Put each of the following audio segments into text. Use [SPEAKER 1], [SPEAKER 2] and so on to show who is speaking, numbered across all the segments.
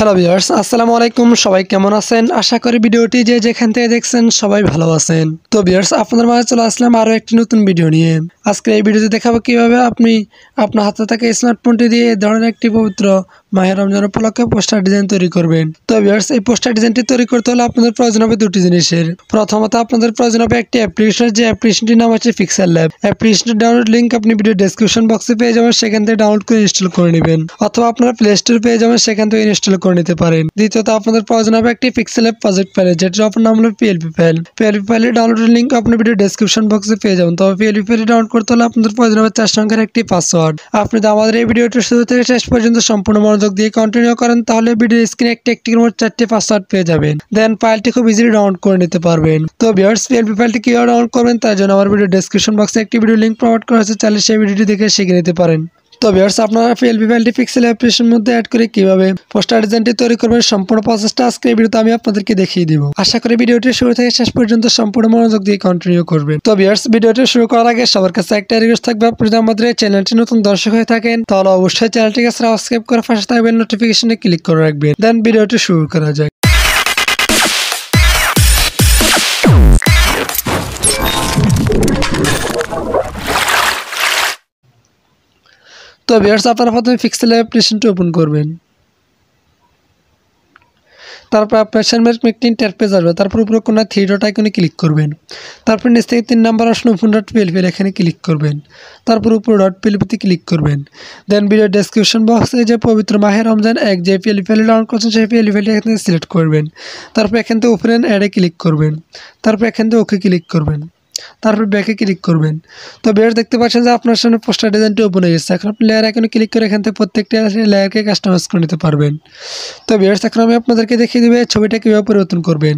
[SPEAKER 1] Hello viewers, আসসালামু আলাইকুম। সবাই কেমন আছেন? আশা করি ভিডিওটি যে যেখান থেকে দেখছেন সবাই ভালো আছেন। তো ভিউয়ার্স, আপনাদের মাঝে চলে আসলাম আরও একটি নতুন ভিডিও নিয়ে। আজকে এই ভিডিওতে দেখাবো কিভাবে আপনি আপনার হাতে থাকা স্মার্টফোনটি দিয়ে এই ধরনের একটি পবিত্র মাহে রমজান উপলক্ষে পোস্টার ডিজাইন তৈরি করবেন। তো ভিউয়ার্স, এই পোস্টার ডিজাইনটি তৈরি করতে হলে আপনাদের প্রয়োজন হবে দুটি জিনিসের। প্রথমত আপনাদের প্রয়োজন হবে একটি অ্যাপ্লিকেশন, যে অ্যাপ্লিকেশনটির নাম হচ্ছে পিক্সেল ল্যাব। অ্যাপ্লিকেশনের ডাউনলোড লিঙ্ক আপনি ভিডিও ডেসক্রিপশন বক্সে পেয়ে যাবেন, সেখান থেকে ডাউনলোড করে ইনস্টল করে নেবেন, অথবা আপনারা প্লে স্টোর পেয়ে যাবেন, সেখান থেকে ইনস্টল করে নিতে পারেন। দ্বিতীয়ত আপনাদের প্রয়োজন হবে একটি পিক্সেল ল্যাব প্রজেক্ট ফাইল, যেটার অপর নাম হলো পিএলপি ফাইল। পিএলপি ফাইলের ডাউনলোডের লিঙ্ক আপনি ভিডিও ডেসক্রিপশন বক্সে পেয়ে যাবেন। তবে পিএলপি ফাইল ডাউনলোড করতে হলে আপনাদের প্রয়োজন হবে 4 সংখ্যার একটি পাসওয়ার্ড। আপনি যদি আমাদের এই ভিডিওটি শুরু থেকে শেষ পর্যন্ত সম্পূর্ণ মনোযোগ দিয়ে কন্টিনিউ করেন, তাহলে ভিডিওর স্ক্রিনে একটি মোট 4টি পাসওয়ার্ড পেয়ে যাবেন। দেন ফাইলটি খুব ইজিলি ডাউনলোড করে নিতে পারবেন। তো ভিউয়ার্স, পিএলপি ফাইলটি কিভাবে ডাউনলোড করবেন তার জন্য আমার ভিডিও ডেসক্রিপশন বক্সে একটি ভিডিও লিঙ্ক প্রোভাইড করা আছে, চাইলে সেই ভিডিওটি দেখে শিখে নিতে পারেন। তো ভিউয়ার্স, আপনারা পিএলপি ফাইলটি পিক্সেল অ্যাপ্লিকেশনের মধ্যে অ্যাড করে কিভাবে পোস্টার ডিজাইনটি তৈরি করবেন সম্পূর্ণ প্রসেসটা আজকে এই ভিডিওতে আমি আপনাদেরকে দেখিয়ে দিব। আশা করি ভিডিওটি শুরু থেকে শেষ পর্যন্ত সম্পূর্ণ মনোযোগ দিয়ে কন্টিনিউ করবেন। তো ভিউয়ার্স, ভিডিওটি শুরু করার আগে সবার কাছে একটা রিকোয়েস্ট থাকবে, আপনি যদি আমাদের এই চ্যানেলটি নতুন দর্শক হয়ে থাকেন তাহলে অবশ্যই চ্যানেলটিকে সাবস্ক্রাইব করে পাশে থাকবেন, নোটিফিকেশনে ক্লিক করে রাখবেন। দেন ভিডিওটি শুরু করা যাক। তো ভিউয়ার্স, আপনারা প্রথমে পিক্সেল অ্যাপ্লিকেশনটি ওপেন করবেন। তারপর আপনার সামনে একটি ইন্টারফেস আসবে। তারপর উপরে কোণা 3 ডট আইকনে ক্লিক করবেন। তারপর নিচ থেকে 3 number option open dot PLP এখানে ক্লিক করবেন। তারপর উপরে ডট পিএলপিতে ক্লিক করবেন। দেন ভিডিও ডেসক্রিপশন বক্সে যে পবিত্র মাহে রমজান যে পিএলপি ফাইল ডাউনলোড করছেন সেই পিএলপি ফাইলটি এখানে সিলেক্ট করবেন। তারপর এখান থেকে ওপেন অ্যাডে ক্লিক করবেন। তারপর এখান থেকে ওকে ক্লিক করবেন। তারপর ব্যাকে ক্লিক করবেন। তো ভিউয়ার্স, দেখতে পাচ্ছেন যে আপনার সামনে পোস্টার ডিজাইনটি ওপেন হয়ে গেছে। এখন আপনি লেয়ার আইকনে ক্লিক করে এখান থেকে প্রত্যেকটা লেয়ারকে কাস্টমাইজ করে নিতে পারবেন। তো ভিউয়ার্স, এখন আমি আপনাদেরকে দেখিয়ে দেব ছবিটা কীভাবে পরিবর্তন করবেন।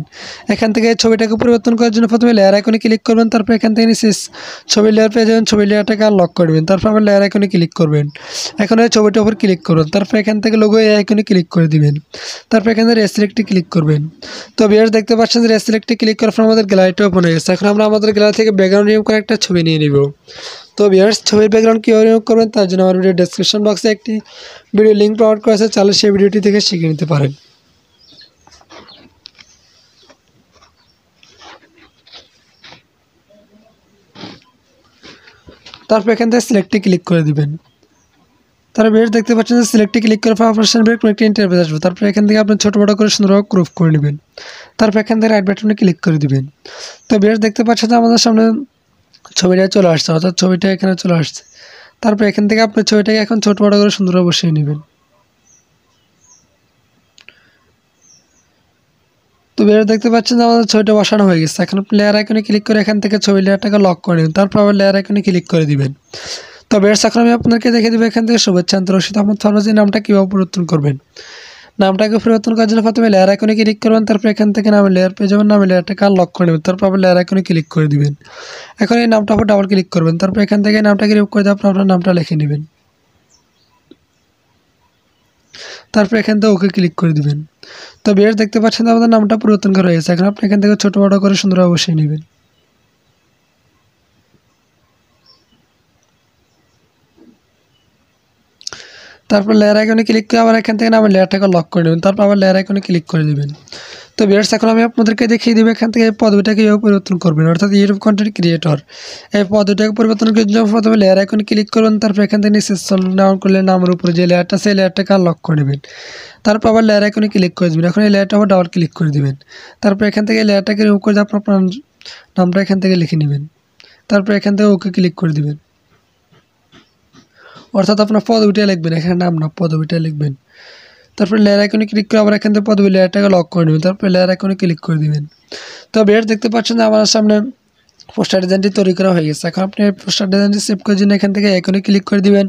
[SPEAKER 1] এখান থেকে ছবিটাকে পরিবর্তন করার জন্য প্রথমে লেয়ার আইকনে ক্লিক করবেন। তারপর এখান থেকে নিচে ছবি লেয়ার পেয়ে যাবেন, ছবি লেয়ারটাকে আনলক করবেন। তারপর আবার লেয়ার আইকনে ক্লিক করবেন। এখন এই ছবিটার উপর ক্লিক করবেন। তারপর এখান থেকে লোগো এই আইকনে ক্লিক করে দিবেন। তারপর এখান থেকে রেসিলেক্টে ক্লিক করবেন। তো ভিউয়ার্স, দেখতে পাচ্ছেন যে রেসিলেক্টে ক্লিক করার পর আমাদের গ্যালারিটা ওপেন হয়ে গেছে। এখন আমরা আমাদের গ্যালারি থেকে ব্যাকগ্রাউন্ড রিমুভ করে একটা ছবি নিয়ে নিব। তো ভিউয়ার্স, ছবির ব্যাকগ্রাউন্ড কীভাবে রিমুভ করবেন তার জন্য আমার ভিডিও ডেসক্রিপশন বক্সে একটি ভিডিও লিঙ্ক প্রোভাইড করা আছে, চাইলে সেই ভিডিওটি থেকে শিখে নিতে পারেন। তারপর এখান থেকে সিলেক্টে ক্লিক করে দিবেন। তারপর ভিউয়ার্স, দেখতে পাচ্ছেন যে সিলেক্টে ক্লিক করার পর আপনার সামনে একটি ইন্টারফেস আসবে। তারপর এখান থেকে আপনি ছোটো বড় করে সুন্দরভাবে ক্রপ করে নেবেন। তারপর এখান থেকে রাইট বাটনে ক্লিক করে দিবেন। তো ভিউয়ার্স, দেখতে পাচ্ছেন যে আমাদের সামনে ছবিটা চলে আসছে, অর্থাৎ ছবিটা এখানে চলে আসছে। তারপর এখান থেকে আপনি ছবিটাকে এখন ছোটো বড় করে সুন্দরভাবে বসিয়ে নেবেন। তো ভিউয়ার্স, দেখতে পাচ্ছেন যে আমাদের ছবিটা বসানো হয়ে গেছে। এখন আপনি লেয়ার আইকনে ক্লিক করে এখান থেকে ছবি লেয়ারটাকে লক করে নেবেন। তারপর আবার লেয়ার আইকনে ক্লিক করে দিবেন। তো ভিউয়ার্স, এখন আমি আপনাদেরকে দেখে দেবো এখান থেকে শুভেচ্ছান্ত রশিদ আহমদ ফার্মাসির নামটা কীভাবে পরিবর্তন করবেন। নামটাকে পরিবর্তন করার জন্য প্রথমে লেয়ার আইকনে ক্লিক করবেন। তারপর এখান থেকে নামের লেয়ার পেয়ে যাবেন, নামের লেয়ারটাকে আনলক করে নেবেন। তারপর আবার লেয়ার আইকনে ক্লিক করে দিবেন। এখন এই নামটা আবার ডাবল ক্লিক করবেন। তারপর এখান থেকে নামটাকে রিমুভ করে দিয়ে আপনার নামটা লিখে নেবেন। তারপর এখান থেকে ওকে ক্লিক করে দিবেন। তো ভিউয়ার্স, দেখতে পাচ্ছেন আমাদের নামটা পরিবর্তন করা হয়েছে। এখন আপনি এখান থেকে ছোটো বড় করে সুন্দরভাবে বসিয়ে নেবেন। তারপর লেয়ার আইকনে ক্লিক করে আবার এখান থেকে নামের লেয়ারটাকে লক করে নেবেন। তারপর আবার লেয়ার আইকনে ক্লিক করে দিবেন। তো ভিউয়ার্স, এখন আমি আপনাদেরকে দেখিয়ে দেবো এখান থেকে এই পদবিটাকে কীভাবে পরিবর্তন করবেন, অর্থাৎ ইউটিউব কন্টেন্ট ক্রিয়েটর। এই পদবিটাকে পরিবর্তন করার জন্য প্রথমে লেয়ার আইকনে ক্লিক করবেন। তারপর এখান থেকে নিচে ডাউন করলে নামের উপরে যে লেয়ারটা সেই লেয়ারটাকে আনলক করে নেবেন। তারপর আবার লেয়ার আইকনে ক্লিক করে দেবেন। এখন এই লেয়ারটা আবার ডাবল ক্লিক করে দিবেন। তারপর এখান থেকে লেয়ারটাকে রিমুভ করে দিয়ে আপনার নামটা এখান থেকে লিখে নেবেন। তারপর এখান থেকে ওকে ক্লিক করে দিবেন, অর্থাৎ আপনার পদবিটা লিখবেন, এখানে নাম না পদবিটা লিখবেন। তারপর লেয়ার আইকনে ক্লিক করে আবার এখান থেকে পদবি লেয়ারটাকে লক করে নেবেন। তারপর লেয়ার আইকনে ক্লিক করে দিবেন। তো ভিউয়ার্স, দেখতে পাচ্ছেন যে আমার সামনে পোস্টার ডিজাইনটি তৈরি করা হয়ে গেছে। এখন আপনি পোস্টার ডিজাইনটি সেভ করার জন্য এখান থেকে আইকনে ক্লিক করে দিবেন।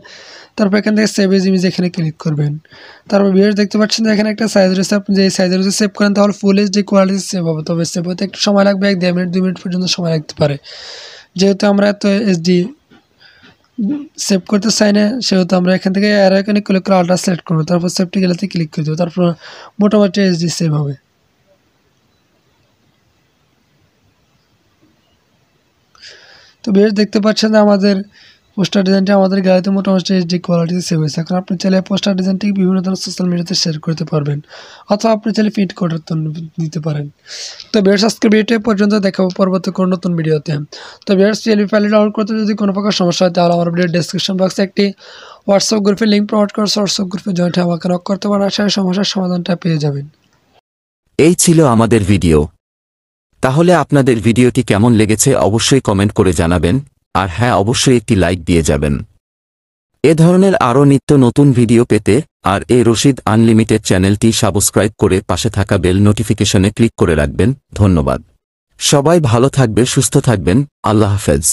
[SPEAKER 1] তারপর এখান থেকে সেভ এজ ইমেজ এখানে ক্লিক করবেন। তারপর ভিউয়ার্স, দেখতে পাচ্ছেন যে এখানে একটা সাইজ রয়েছে। আপনি যে সাইজের রয়েছে সেভ করেন তাহলে ফুল এইচডি কোয়ালিটি সেভ হবে। তবে সেভ হতে একটু সময় লাগবে, 1-2 মিনিট 2 মিনিট পর্যন্ত সময় লাগতে পারে। যেহেতু আমরা এত এইচডি সেভ করতে চাই না, সেহেতু আমরা এখান থেকে অ্যারো আইকনে ক্লিক করে আল্ট্রা সিলেক্ট করবো। তারপর সেভটি গেলাতে ক্লিক করে দেবো। তারপর মোটামুটি এইচডি সেভ হবে। তো ভিউয়ার্স, দেখতে পাচ্ছেন যে আমাদের পোস্টার ডিজাইনটি আমাদের গ্যালারিতে মোটামুটি এইচডি কোয়ালিটিতে সেভ হয়েছে। এখন আপনি চাইলে পোস্টার ডিজাইনটি বিভিন্ন ধরনের সোশ্যাল মিডিয়াতে শেয়ার করতে পারবেন, অথবা আপনি চাইলে প্রিন্ট করে নিতে পারেন। তো ভিউয়ার্স, আজকের ভিডিওটি পর্যন্ত দেখাবো পরবর্তী কোনো নতুন ভিডিওতে। তো ভিউয়ার্স, পিএলপি ফাইল ডাউনলোড করতে যদি কোনো প্রকার সমস্যা হয় তাহলে আমার ভিডিওর ডেসক্রিপশন বক্সে একটি হোয়াটসঅ্যাপ গ্রুপের লিঙ্ক প্রোভাইড করেছে। হোয়াটসঅ্যাপ গ্রুপে জয়েন্ট হয়ে আমাকে নক করতে পারেন, সেই সমস্যার সমাধানটা পেয়ে যাবেন।
[SPEAKER 2] এই ছিল আমাদের ভিডিও। তাহলে আপনাদের ভিডিওটি কেমন লেগেছে অবশ্যই কমেন্ট করে জানাবেন, আর হ্যাঁ, অবশ্যই একটি লাইক দিয়ে যাবেন। এ ধরনের আরও নিত্য নতুন ভিডিও পেতে আর এ রশিদ আনলিমিটেড চ্যানেলটি সাবস্ক্রাইব করে পাশে থাকা বেল নোটিফিকেশনে ক্লিক করে রাখবেন। ধন্যবাদ। সবাই ভালো থাকবে, সুস্থ থাকবেন। আল্লাহ হাফেজ।